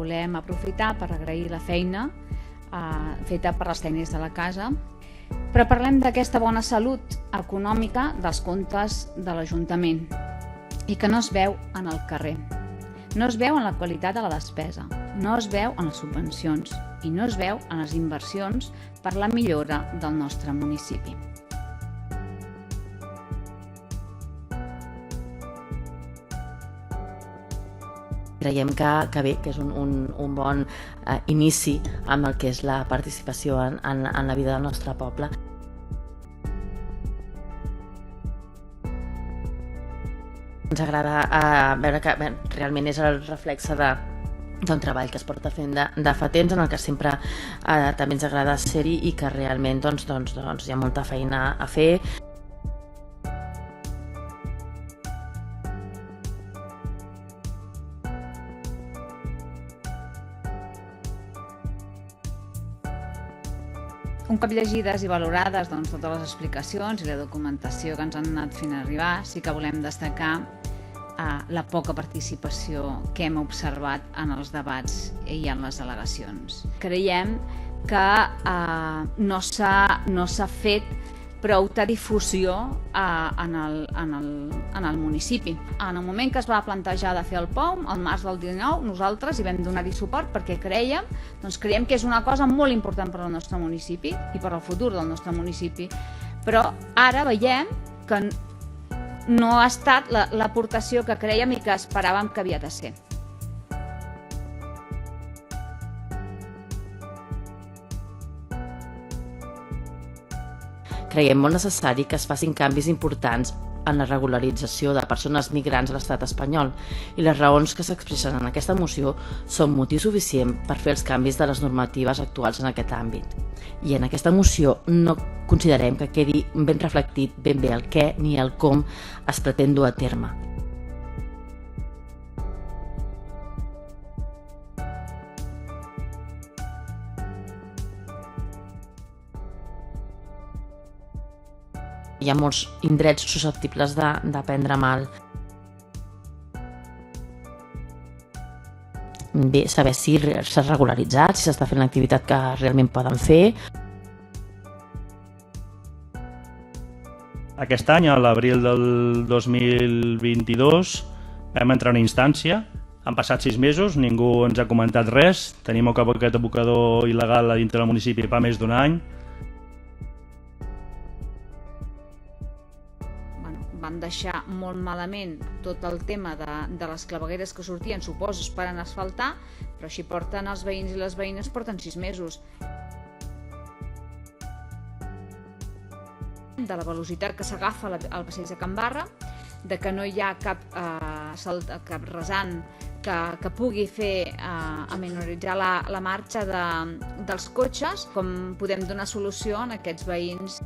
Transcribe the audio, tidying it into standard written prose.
volem aprofitar per agrair la feina feta per les tècnics de la casa, però parlem d'aquesta bona salut econòmica dels comptes de l'Ajuntament i que no es veu en el carrer. No es veu en la qualitat de la despesa, no es veu en les subvencions i no es veu en les inversions per la millora del nostre municipi. Creiem que bé, que és un bon inici amb el que és la participació en la vida del nostre poble. Ens agrada veure que realment és el reflexe d'un treball que es porta fent de fa temps, en el que sempre també ens agrada ser-hi i que realment hi ha molta feina a fer. Un cop llegides i valorades totes les explicacions i la documentació que ens han anat fent arribar, sí que volem destacar la poca participació que hem observat en els debats i en les al·legacions. Creiem que no s'ha fet prou difusió en el municipi. En el moment que es va plantejar de fer el POM, al març del 19, nosaltres hi vam donar-hi suport perquè creiem que és una cosa molt important per al nostre municipi i per al futur del nostre municipi, però ara veiem que no ha estat l'aportació que crèiem i que esperàvem que havia de ser. Creiem molt necessari que es facin canvis importants en la regularització de persones migrants a l'estat espanyol i les raons que s'expressen en aquesta moció són motiu suficient per fer els canvis de les normatives actuals en aquest àmbit. I en aquesta moció no considerem que quedi ben reflectit ben bé el què ni el com es pretén dur a terme. Hi ha molts indrets susceptibles de prendre mal. Bé, saber si s'ha regularitzat, si s'està fent l'activitat que realment poden fer. Aquest any, a l'abril del 2022, vam entrar en instància. Han passat 6 mesos, ningú ens ha comentat res. Tenim aquest abocador il·legal a dintre del municipi fa més d'un any. Van deixar molt malament tot el tema de les clavegueres que sortien, suposo, per asfaltar, però així porten els veïns i les veïnes, porten 6 mesos. De la velocitat que s'agafa al passeig de Can Barra, de que no hi ha cap rasant que pugui fer amenitzar la marxa dels cotxes, com podem donar solució a aquests veïns.